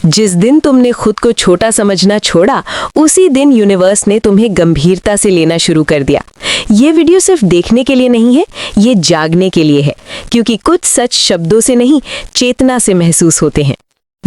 जिस दिन तुमने खुद को छोटा समझना छोड़ा, उसी दिन यूनिवर्स ने तुम्हें गंभीरता से लेना शुरू कर दिया। ये वीडियो सिर्फ देखने के लिए नहीं है, ये जागने के लिए है, क्योंकि कुछ सच शब्दों से नहीं, चेतना से महसूस होते हैं।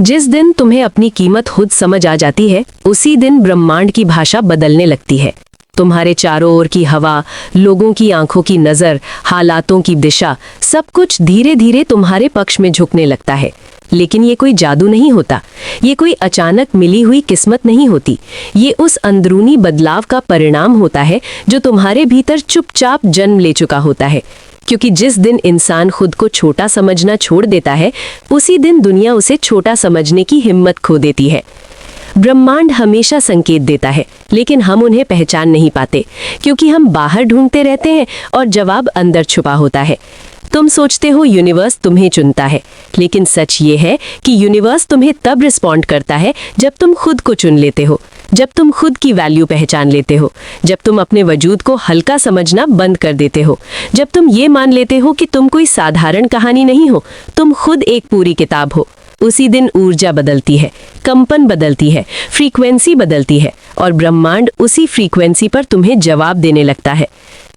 जिस दिन तुम्हें अपनी कीमत खुद समझ आ जाती है, उसी दिन ब्रह्मांड की भाषा बदलने लगती है। तुम्हारे चारों ओर की हवा, लोगों की आंखों की नज़र, हालातों की दिशा, सब कुछ धीरे धीरे तुम्हारे पक्ष में झुकने लगता है। लेकिन ये कोई जादू नहीं होता, ये कोई अचानक मिली हुई किस्मत नहीं होती। ये उस अंदरूनी बदलाव का परिणाम होता है जो तुम्हारे भीतर चुपचाप जन्म ले चुका होता है। क्योंकि जिस दिन इंसान खुद को छोटा समझना छोड़ देता है, उसी दिन दुनिया उसे छोटा समझने की हिम्मत खो देती है। ब्रह्मांड हमेशा संकेत देता है, लेकिन हम उन्हें पहचान नहीं पाते, क्योंकि हम बाहर ढूंढते रहते हैं और जवाब अंदर छुपा होता है। तुम सोचते हो यूनिवर्स तुम्हें चुनता है, लेकिन सच ये है कि यूनिवर्स तुम्हें तब रिस्पॉन्ड करता है जब तुम खुद को चुन लेते हो, जब तुम खुद की वैल्यू पहचान लेते हो, जब तुम अपने वजूद को हल्का समझना बंद कर देते हो, जब तुम ये मान लेते हो कि तुम कोई साधारण कहानी नहीं हो, तुम खुद एक पूरी किताब हो। उसी दिन ऊर्जा बदलती है, कंपन बदलती है, फ्रीक्वेंसी बदलती है, और ब्रह्मांड उसी फ्रीक्वेंसी पर तुम्हें जवाब देने लगता है।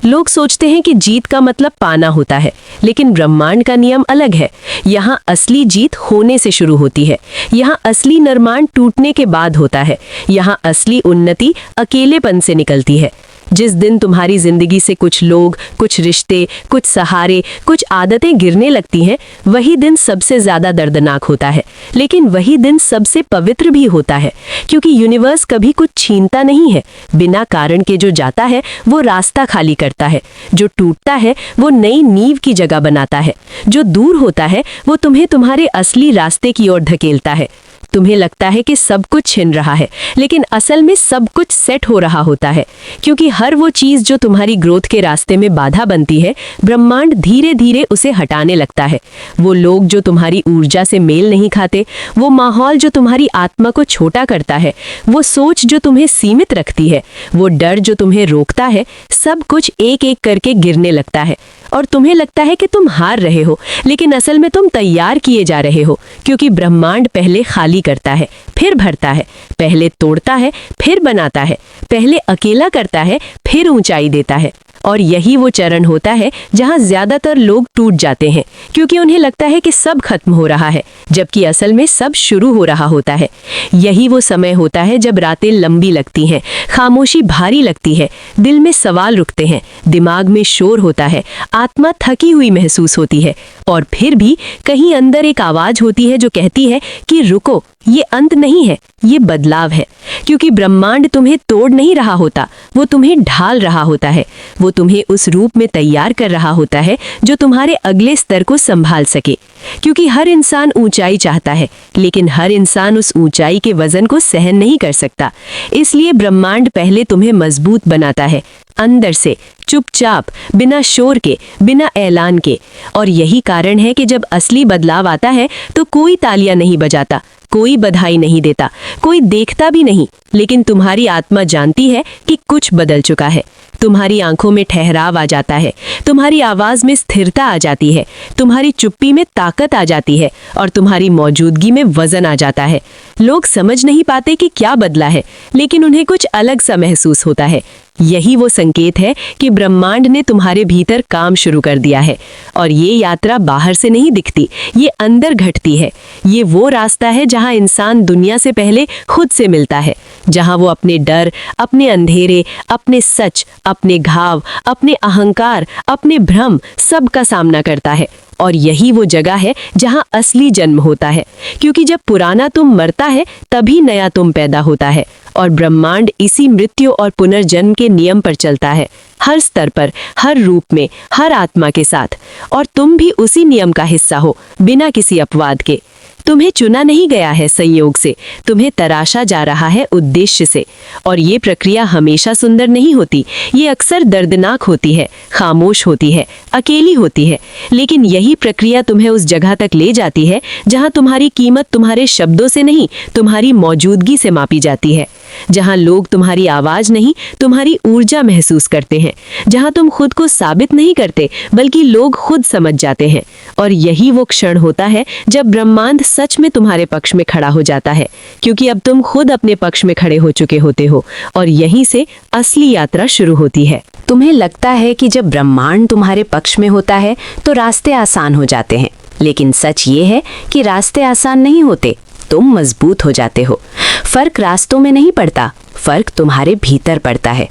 लोग सोचते हैं कि जीत का मतलब पाना होता है, लेकिन ब्रह्मांड का नियम अलग है। यहाँ असली जीत होने से शुरू होती है, यहाँ असली निर्माण टूटने के बाद होता है, यहाँ असली उन्नति अकेलेपन से निकलती है। जिस दिन तुम्हारी जिंदगी से कुछ लोग, कुछ रिश्ते, कुछ सहारे, कुछ आदतें गिरने लगती हैं, वही दिन सबसे ज्यादा दर्दनाक होता है, लेकिन वही दिन सबसे पवित्र भी होता है। क्योंकि यूनिवर्स कभी कुछ छीनता नहीं है। बिना कारण के जो जाता है वो रास्ता खाली करता है, जो टूटता है वो नई नींव की जगह बनाता है, जो दूर होता है वो तुम्हें तुम्हारे असली रास्ते की ओर धकेलता है। तुम्हें लगता है कि सब कुछ छिन रहा है, लेकिन असल में सब कुछ सेट हो रहा होता है। क्योंकि हर वो चीज़ जो तुम्हारी ग्रोथ के रास्ते में बाधा बनती है, ब्रह्मांड धीरे धीरे उसे हटाने लगता है। वो लोग जो तुम्हारी ऊर्जा से मेल नहीं खाते, वो माहौल जो तुम्हारी आत्मा को छोटा करता है, वो सोच जो तुम्हें सीमित रखती है, वो डर जो तुम्हें रोकता है, सब कुछ एक एक करके गिरने लगता है। और तुम्हें लगता है कि तुम हार रहे हो, लेकिन असल में तुम तैयार किए जा रहे हो। क्योंकि ब्रह्मांड पहले खाली करता है, फिर भरता है, पहले तोड़ता है, फिर बनाता है, पहले अकेला करता है, फिर ऊंचाई देता है। और यही वो चरण होता है जहां ज्यादातर लोग टूट जाते हैं, क्योंकि उन्हें लगता है कि सब खत्म हो रहा है, जबकि असल में सब शुरू हो रहा होता है। यही वो समय होता है जब रातें लंबी लगती हैं, खामोशी भारी लगती है, दिल में सवाल रुकते हैं, दिमाग में शोर होता है, आत्मा थकी हुई महसूस होती है, और फिर भी कहीं अंदर एक आवाज होती है जो कहती है कि रुको, ये अंत नहीं है, ये बदलाव है। क्योंकि ब्रह्मांड तुम्हें तोड़ नहीं रहा होता, वो तुम्हें ढाल रहा होता है। वो तुम्हें उस रूप में तैयार कर रहा होता है जो तुम्हारे अगले स्तर को संभाल सके। क्योंकि हर इंसान ऊंचाई चाहता है, लेकिन हर इंसान उस ऊंचाई के वजन को सहन नहीं कर सकता। इसलिए ब्रह्मांड पहले तुम्हें मजबूत बनाता है, अंदर से, चुपचाप, बिना शोर के, बिना ऐलान के। और यही कारण है कि जब असली बदलाव आता है तो कोई तालियां नहीं बजाता, कोई बधाई नहीं देता, कोई देखता भी नहीं, लेकिन तुम्हारी आत्मा जानती है कि कुछ बदल चुका है। तुम्हारी आंखों में ठहराव आ जाता है, तुम्हारी आवाज में स्थिरता आ जाती है, तुम्हारी चुप्पी में ताकत आ जाती है, और तुम्हारी मौजूदगी में वजन आ जाता है। लोग समझ नहीं पाते कि क्या बदला है, लेकिन उन्हें कुछ अलग सा महसूस होता है। यही वो संकेत है कि ब्रह्मांड ने तुम्हारे भीतर काम शुरू कर दिया है। और ये यात्रा बाहर से नहीं दिखती, ये अंदर घटती है। ये वो रास्ता है जहां इंसान दुनिया से पहले खुद से मिलता है, जहां वो अपने डर, अपने अंधेरे, अपने सच, अपने घाव, अपने अहंकार, अपने भ्रम, सब का सामना करता है। और यही वो जगह है जहां असली जन्म होता है। क्योंकि जब पुराना तुम मरता है, तभी नया तुम पैदा होता है। और ब्रह्मांड इसी मृत्यु और पुनर्जन्म के नियम पर चलता है, हर स्तर पर, हर रूप में, हर आत्मा के साथ। और तुम भी उसी नियम का हिस्सा हो, बिना किसी अपवाद के। तुम्हें चुना नहीं गया है संयोग से, तुम्हें तराशा जा रहा है उद्देश्य से। और ये प्रक्रिया हमेशा सुंदर नहीं होती, ये अक्सर दर्दनाक होती है, खामोश होती है, अकेली होती है। लेकिन यही प्रक्रिया तुम्हें उस जगह तक ले जाती है जहां तुम्हारी कीमत तुम्हारे शब्दों से नहीं, तुम्हारी मौजूदगी से मापी जाती है। जहां लोग तुम्हारी आवाज नहीं, तुम्हारी ऊर्जा महसूस करते हैं। जहां तुम खुद को साबित नहीं करते, बल्कि लोग खुद समझ जाते हैं। और यही वो क्षण होता है जब ब्रह्मांड सच में तुम्हारे पक्ष में खड़ा हो जाता है, क्योंकि अब तुम खुद अपने पक्ष में खड़े हो चुके होते हो और यहीं से असली यात्रा शुरू होती है। तुम्हें लगता है कि जब ब्रह्मांड तुम्हारे पक्ष में होता है तो रास्ते आसान हो जाते हैं, लेकिन सच ये है कि रास्ते आसान नहीं होते, तुम मजबूत हो जाते हो। फर्क रास्तों में नहीं पड़ता, फर्क तुम्हारे भीतर पड़ता है।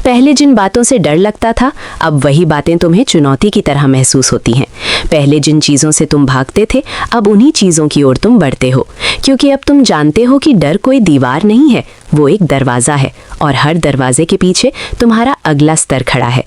पहले जिन बातों से डर लगता था, अब वही बातें तुम्हें चुनौती की तरह महसूस होती हैं। पहले जिन चीज़ों से तुम भागते थे, अब उन्हीं चीज़ों की ओर तुम बढ़ते हो, क्योंकि अब तुम जानते हो कि डर कोई दीवार नहीं है, वो एक दरवाज़ा है और हर दरवाजे के पीछे तुम्हारा अगला स्तर खड़ा है।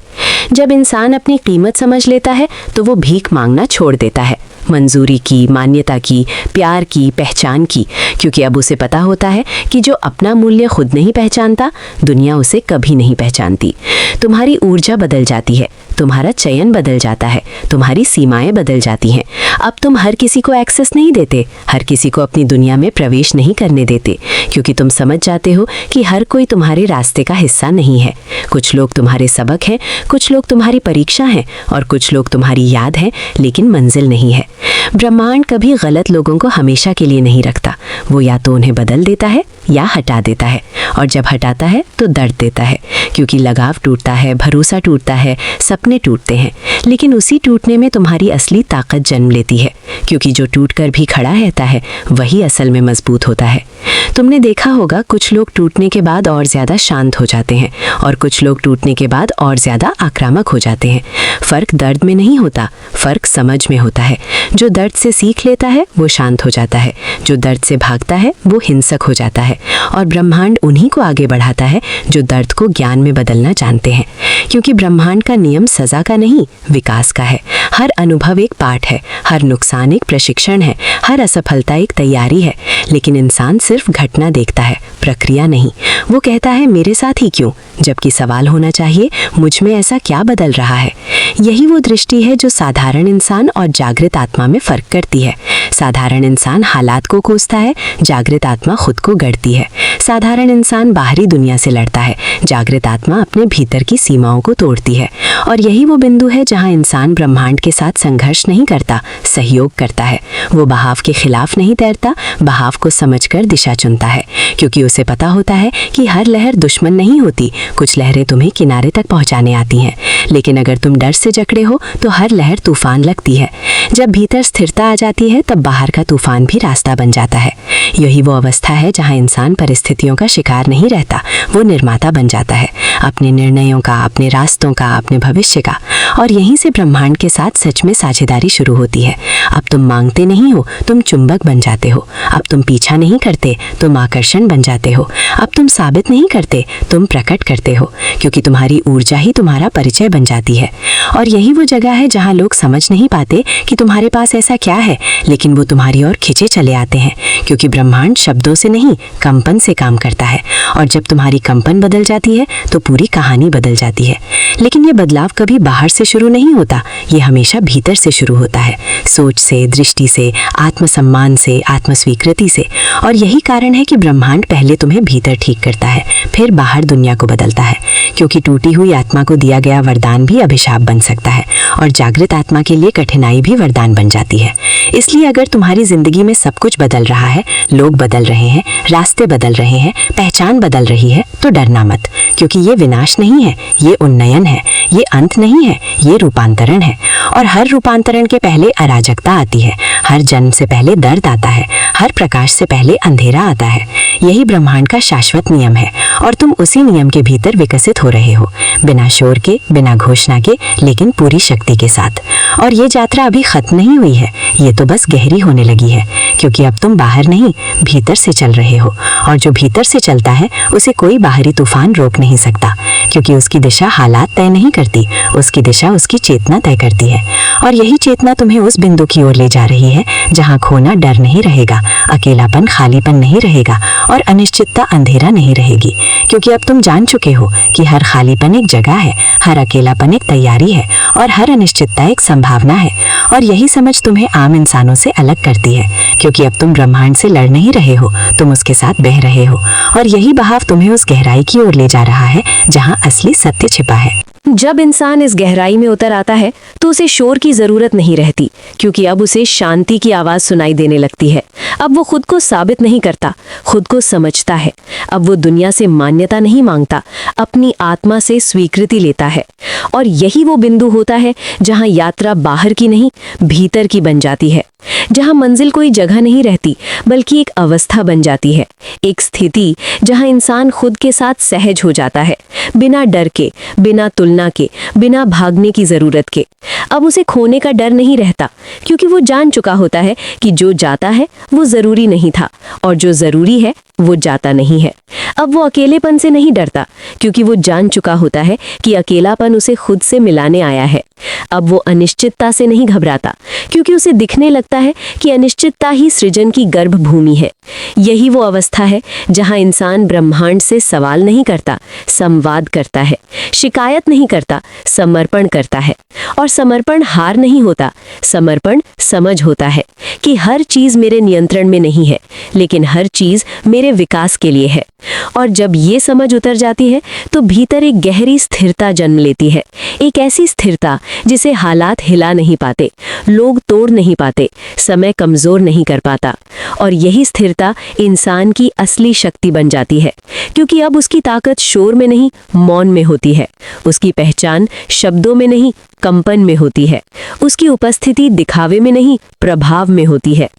जब इंसान अपनी कीमत समझ लेता है तो वो भीख मांगना छोड़ देता है, मंजूरी की, मान्यता की, प्यार की, पहचान की, क्योंकि अब उसे पता होता है कि जो अपना मूल्य खुद नहीं पहचानता, दुनिया उसे कभी नहीं पहचानती। तुम्हारी ऊर्जा बदल जाती है, तुम्हारा चयन बदल जाता है, तुम्हारी सीमाएं बदल जाती हैं। अब तुम हर किसी को एक्सेस नहीं देते, हर किसी को अपनी दुनिया में प्रवेश नहीं करने देते, क्योंकि तुम समझ जाते हो कि हर कोई तुम्हारे रास्ते का हिस्सा नहीं है। कुछ लोग तुम्हारे सबक हैं, कुछ लोग तुम्हारी परीक्षा हैं और कुछ लोग तुम्हारी याद हैं, लेकिन मंजिल नहीं है। ब्रह्मांड कभी गलत लोगों को हमेशा के लिए नहीं रखता, वो या तो उन्हें बदल देता है या हटा देता है, और जब हटाता है तो दर्द देता है, क्योंकि लगाव टूटता है, भरोसा टूटता है, सपने टूटते हैं। लेकिन उसी टूटने में तुम्हारी असली ताकत जन्म लेती है, क्योंकि जो टूट कर भी खड़ा रहता है वही असल में मजबूत होता है। तुमने देखा होगा, कुछ लोग टूटने के बाद और ज़्यादा शांत हो जाते हैं और कुछ लोग टूटने के बाद और ज़्यादा आक्रामक हो जाते हैं। फ़र्क दर्द में नहीं होता, फ़र्क समझ में होता है। जो दर्द से सीख लेता है वो शांत हो जाता है, जो दर्द से भागता है वो हिंसक हो जाता है, और ब्रह्मांड उन्हीं को आगे बढ़ाता है जो दर्द को ज्ञान में बदलना जानते हैं, क्योंकि ब्रह्मांड का नियम सज़ा का नहीं, विकास का है। हर अनुभव एक पाठ है, हर नुकसान एक प्रशिक्षण है, हर असफलता एक तैयारी है। लेकिन इंसान सिर्फ घटना देखता है, प्रक्रिया नहीं। वो कहता है मेरे साथ ही क्यों, जबकि सवाल होना चाहिए मुझ में ऐसा क्या बदल रहा है। यही वो दृष्टि है जो साधारण इंसान और जागृत आत्मा में फर्क करती है। साधारण इंसान हालात को कोसता है, जागृत आत्मा खुद को गढ़ती है। साधारण इंसान बाहरी दुनिया से लड़ता है, जागृत आत्मा अपने भीतर की सीमाओं को तोड़ती है। और यही वो बिंदु है जहाँ इंसान ब्रह्मांड के साथ संघर्ष नहीं करता, सहयोग करता है। वो बहाव के खिलाफ नहीं तैरता, बहाव को समझकर दिशा चुनता है, क्योंकि उसे पता होता है कि हर लहर दुश्मन नहीं होती, कुछ लहरें तुम्हें किनारे तक पहुंचाने आती हैं। लेकिन अगर तुम डर से जकड़े हो तो हर लहर तूफान लगती है। जब भीतर स्थिरता आ जाती है तब बाहर का तूफान भी रास्ता बन जाता है। यही वो अवस्था है जहां इंसान परिस्थितियों का शिकार नहीं रहता, वो निर्माता बन जाता है, अपने निर्णयों का, अपने रास्तों का, अपने भविष्य का। और यहीं से ब्रह्मांड के साथ सच में साझेदारी शुरू होती है। अब तुम मांगते नहीं हो, तुम चुंबक बन जाते हो। अब तुम पीछा नहीं करते, तुम आकर्षण बन जाते हो। अब तुम साबित नहीं करते, तुम प्रकट करते हो, क्योंकि तुम्हारी ऊर्जा ही तुम्हारा परिचय बन जाती है। और यही वो जगह है जहां लोग समझ नहीं पाते कि तुम्हारे पास ऐसा क्या है, लेकिन वो तुम्हारी ओर खिंचे चले आते हैं, क्योंकि ब्रह्मांड शब्दों से नहीं, कंपन से काम करता है। और जब तुम्हारी कंपन बदल जाती है तो पूरी कहानी बदल जाती है। लेकिन ये बदलाव कभी बाहर से शुरू नहीं होता, ये हमेशा भीतर से शुरू होता है, सोच से, दृष्टि से, आत्मसम्मान से, आत्मस्वीकृति से। और यही कारण है कि ब्रह्मांड पहले तुम्हें भीतर ठीक करता है, फिर बाहर दुनिया को बदलता है, क्योंकि टूटी हुई आत्मा को दिया गया वरदान भी अभिशाप बन सकता है, और जागृत आत्मा के लिए कठिनाई भी वरदान बन जाती है। इसलिए अगर तुम्हारी जिंदगी में सब कुछ बदल रहा है, लोग बदल रहे हैं, रास्ते बदल रहे हैं, पहचान बदल रही है, तो डरना मत, क्योंकि ये विनाश नहीं है, ये उन्नयन है, ये अंत नहीं है, ये रूपांतरण है। और हर रूपांतरण के पहले अराजकता आती है, हर जन्म से पहले दर्द आता है, हर प्रकाश से पहले अंधेरा आता है। यही ब्रह्मांड का शाश्वत नियम है, और तुम उसी नियम के भीतर विकसित हो रहे हो, बिना शोर के, बिना घोषणा के, लेकिन पूरी शक्ति के साथ। और ये यात्रा अभी खत्म नहीं हुई है, ये तो बस गहरी होने लगी है, क्योंकि अब तुम बाहर नहीं, भीतर से चल रहे हो। और जो भीतर से चलता है उसे कोई बाहरी तूफान रोक नहीं सकता, क्योंकि उसकी दिशा हालात तय नहीं करती, उसकी दिशा उसकी चेतना तय करती है। और यही चेतना तुम्हें उस बिंदु की ओर ले जा रही है जहां खोना डर नहीं रहेगा, अकेलापन खालीपन नहीं रहेगा, और अनिश्चितता अंधेरा नहीं रहेगी। क्योंकि अब तुम जान चुके हो कि हर खालीपन एक जगह है, हर अकेलापन एक तैयारी है, और हर अनिश्चितता एक संभावना है। और यही समझ तुम्हें आम इंसानों से अलग करती है, क्योंकि अब तुम ब्रह्मांड से लड़ नहीं रहे हो, तुम उसके साथ बह रहे हो। और यही बहाव तुम्हें उस गहराई की ओर ले जा रहा है जहां असली सत्य छिपा है। जब इंसान इस गहराई गहराई में उतर आता है तो उसे शोर की जरूरत नहीं रहती, क्योंकि अब उसे शांति की आवाज सुनाई देने लगती है। अब वो खुद को साबित नहीं करता, खुद को समझता है। अब वो दुनिया से मान्यता नहीं मांगता, अपनी आत्मा से स्वीकृति लेता है। और यही वो बिंदु होता है जहां यात्रा बाहर की नहीं, भीतर की बन जाती है, जहां मंजिल कोई जगह नहीं रहती, बल्कि एक अवस्था बन जाती है, एक स्थिति जहां इंसान खुद के साथ सहज हो जाता है, बिना डर के, बिना तुलना के, बिना भागने की जरूरत के। अब उसे खोने का डर नहीं रहता, क्योंकि वो जान चुका होता है कि जो जाता है वो जरूरी नहीं था, और जो जरूरी है वो जाता नहीं है। अब वो अकेलेपन से नहीं डरता, क्योंकि वो जान चुका होता है कि अकेलापन उसे खुद से मिलाने आया है। अब वो अनिश्चितता से नहीं घबराता, क्योंकि उसे दिखने लगता है कि अनिश्चितता ही सृजन की गर्भ भूमि है। यही वो अवस्था है जहां इंसान ब्रह्मांड से सवाल नहीं करता, संवाद करता है, शिकायत नहीं करता, समर्पण करता है। और समर्पण हार नहीं होता, समर्पण समझ होता है कि हर चीज मेरे नियंत्रण में नहीं है, लेकिन हर चीज मेरे विकास के लिए है। और जब ये समझ उतर जाती है तो भीतर एक गहरी स्थिरता जन्म लेती है, एक ऐसी स्थिरता जिसे हालात हिला नहीं पाते, लोग तोड़ नहीं पाते, समय कमजोर नहीं कर पाता। और यही स्थिरता इंसान की असली शक्ति बन जाती है, क्योंकि अब उसकी ताकत शोर में नहीं, मौन में होती है। उसकी पहचान शब्दों में नहीं, कंपन में होती है। उसकी उपस्थिति दिखावे में नहीं, प्रभाव में होती है।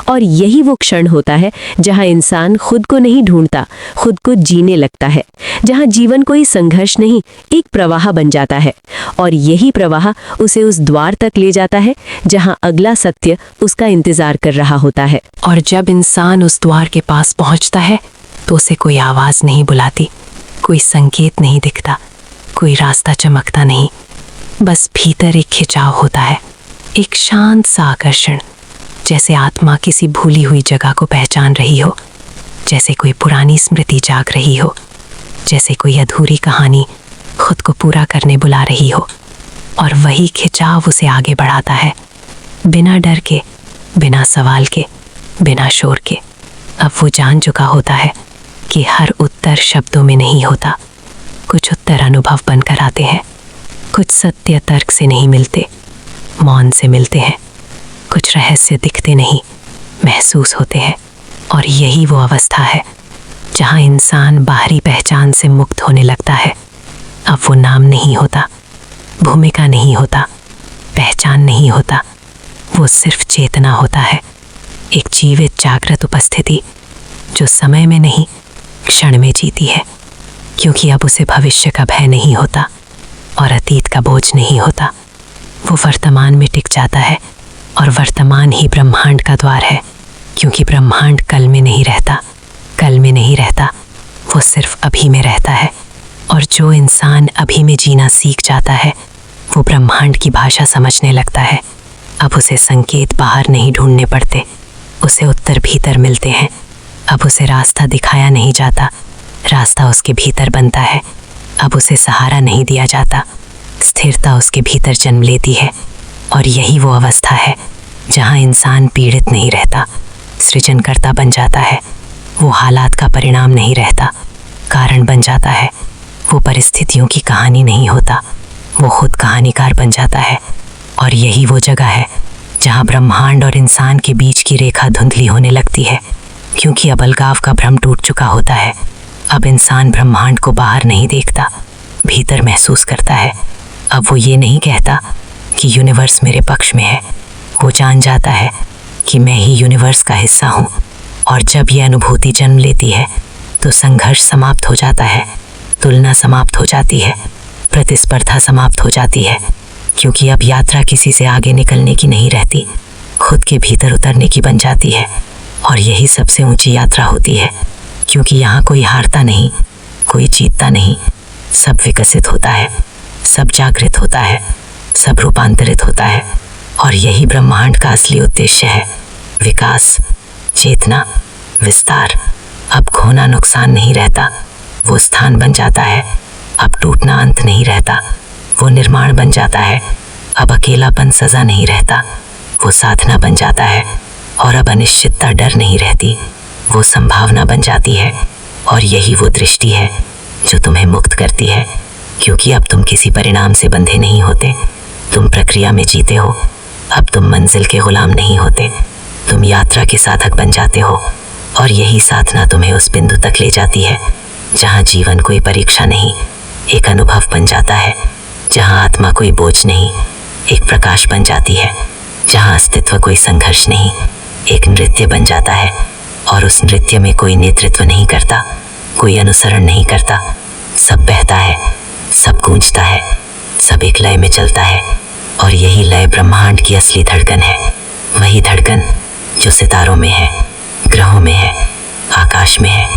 और यही वो क्षण होता है जहां इंसान खुद को नहीं ढूंढता, खुद को जीने लगता है, जहां जीवन कोई संघर्ष नहीं, एक प्रवाह बन जाता है। और यही प्रवाह उसे उस द्वार तक ले जाता है जहां अगला सत्य उसका इंतजार कर रहा होता है। और जब इंसान उस द्वार के पास पहुंचता है तो उसे कोई आवाज नहीं बुलाती, कोई संकेत नहीं दिखता, कोई रास्ता चमकता नहीं। बस भीतर एक खिंचाव होता है, एक शांत सा आकर्षण, जैसे आत्मा किसी भूली हुई जगह को पहचान रही हो, जैसे कोई पुरानी स्मृति जाग रही हो, जैसे कोई अधूरी कहानी खुद को पूरा करने बुला रही हो। और वही खिंचाव उसे आगे बढ़ाता है, बिना डर के, बिना सवाल के, बिना शोर के। अब वो जान चुका होता है कि हर उत्तर शब्दों में नहीं होता, कुछ उत्तर अनुभव बनकर आते हैं, कुछ सत्य तर्क से नहीं मिलते, मौन से मिलते हैं, कुछ रहस्य दिखते नहीं, महसूस होते हैं। और यही वो अवस्था है जहां इंसान बाहरी पहचान से मुक्त होने लगता है। अब वो नाम नहीं होता, भूमिका नहीं होता, पहचान नहीं होता, वो सिर्फ चेतना होता है, एक जीवित जागृत उपस्थिति जो समय में नहीं, क्षण में जीती है। क्योंकि अब उसे भविष्य का भय नहीं होता और अतीत का बोझ नहीं होता। वो वर्तमान में टिक जाता है, और वर्तमान ही ब्रह्मांड का द्वार है। क्योंकि ब्रह्मांड कल में नहीं रहता, कल में नहीं रहता, वो सिर्फ अभी में रहता है। और जो इंसान अभी में जीना सीख जाता है वो ब्रह्मांड की भाषा समझने लगता है। अब उसे संकेत बाहर नहीं ढूंढने पड़ते, उसे उत्तर भीतर मिलते हैं। अब उसे रास्ता दिखाया नहीं जाता, रास्ता उसके भीतर बनता है। अब उसे सहारा नहीं दिया जाता, स्थिरता उसके भीतर जन्म लेती है। और यही वो अवस्था है जहां इंसान पीड़ित नहीं रहता, सृजनकर्ता बन जाता है। वो हालात का परिणाम नहीं रहता, कारण बन जाता है। वो परिस्थितियों की कहानी नहीं होता, वो खुद कहानीकार बन जाता है। और यही वो जगह है जहां ब्रह्मांड और इंसान के बीच की रेखा धुंधली होने लगती है, क्योंकि अब अलगाव का भ्रम टूट चुका होता है। अब इंसान ब्रह्मांड को बाहर नहीं देखता, भीतर महसूस करता है। अब वो ये नहीं कहता कि यूनिवर्स मेरे पक्ष में है, वो जान जाता है कि मैं ही यूनिवर्स का हिस्सा हूँ। और जब ये अनुभूति जन्म लेती है तो संघर्ष समाप्त हो जाता है, तुलना समाप्त हो जाती है, प्रतिस्पर्धा समाप्त हो जाती है। क्योंकि अब यात्रा किसी से आगे निकलने की नहीं रहती, खुद के भीतर उतरने की बन जाती है। और यही सबसे ऊंची यात्रा होती है, क्योंकि यहाँ कोई हारता नहीं, कोई जीतता नहीं, सब विकसित होता है, सब जागृत होता है, सब रूपांतरित होता है। और यही ब्रह्मांड का असली उद्देश्य है, विकास, चेतना, विस्तार। अब खोना नुकसान नहीं रहता, वो स्थान बन जाता है। अब टूटना अंत नहीं रहता, वो निर्माण बन जाता है। अब अकेलापन सजा नहीं रहता, वो साधना बन जाता है। और अब अनिश्चितता डर नहीं रहती, वो संभावना बन जाती है। और यही वो दृष्टि है जो तुम्हें मुक्त करती है, क्योंकि अब तुम किसी परिणाम से बंधे नहीं होते, तुम प्रक्रिया में जीते हो। अब तुम मंजिल के गुलाम नहीं होते, तुम यात्रा के साधक बन जाते हो। और यही साधना तुम्हें उस बिंदु तक ले जाती है जहाँ जीवन कोई परीक्षा नहीं, एक अनुभव बन जाता है। जहाँ आत्मा कोई बोझ नहीं, एक प्रकाश बन जाती है। जहाँ अस्तित्व कोई संघर्ष नहीं, एक नृत्य बन जाता है। और उस नृत्य में कोई नेतृत्व नहीं करता, कोई अनुसरण नहीं करता। सब बहता है, सब गूंजता है, सब एक लय में चलता है। और यही लय ब्रह्मांड की असली धड़कन है। वही धड़कन जो सितारों में है, ग्रहों में है, आकाश में है,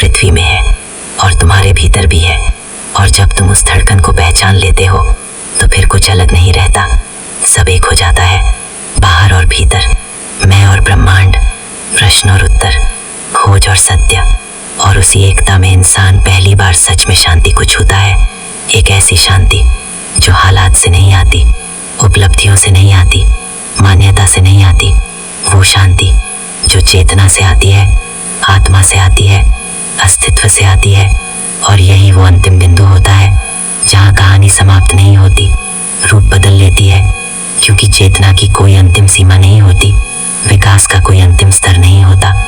पृथ्वी में है और तुम्हारे भीतर भी है। और जब तुम उस धड़कन को पहचान लेते हो तो फिर कुछ अलग नहीं रहता, सब एक हो जाता है। बाहर और भीतर, मैं और ब्रह्मांड, प्रश्न और उत्तर, खोज और सत्य। और उसी एकता में इंसान पहली बार सच में शांति को छूता है। एक ऐसी शांति जो हालात से नहीं आती, उपलब्धियों से नहीं आती, मान्यता से नहीं आती। वो शांति जो चेतना से आती है, आत्मा से आती है, अस्तित्व से आती है। और यही वो अंतिम बिंदु होता है जहाँ कहानी समाप्त नहीं होती, रूप बदल लेती है। क्योंकि चेतना की कोई अंतिम सीमा नहीं होती, विकास का कोई अंतिम स्तर नहीं होता,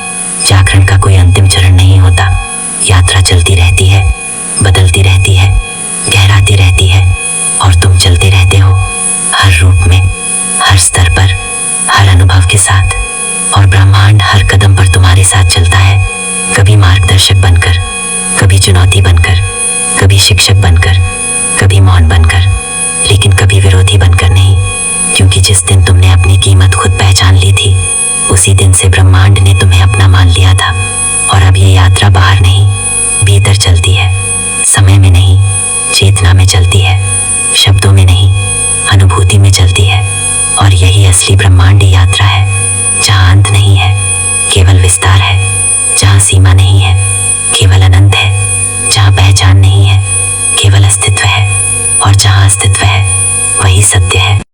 जागरण का कोई अंतिम चरण नहीं होता। यात्रा चलती रहती है, बदलती रहती है, गहराती रहती है और तुम चलते रहते हो, हर रूप में, हर स्तर पर, हर अनुभव के साथ। और ब्रह्मांड हर कदम पर तुम्हारे साथ चलता है, कभी मार्गदर्शक बनकर, कभी चुनौती बनकर, कभी शिक्षक बनकर, कभी मौन बनकर, लेकिन कभी विरोधी बनकर नहीं। क्योंकि जिस दिन तुमने अपनी कीमत खुद पहचान ली थी, उसी दिन से ब्रह्मांड ने तुम्हें अपना मान लिया था। और अब ये यात्रा बाहर नहीं, भीतर चलती है, समय में नहीं, चेतना में चलती है, शब्दों में नहीं, अनुभूति में चलती है। और यही असली ब्रह्मांडी यात्रा है, जहाँ अंत नहीं है, केवल विस्तार है। जहाँ सीमा नहीं है, केवल अनंत है। जहाँ पहचान नहीं है, केवल अस्तित्व है। और जहाँ अस्तित्व है, वही सत्य है।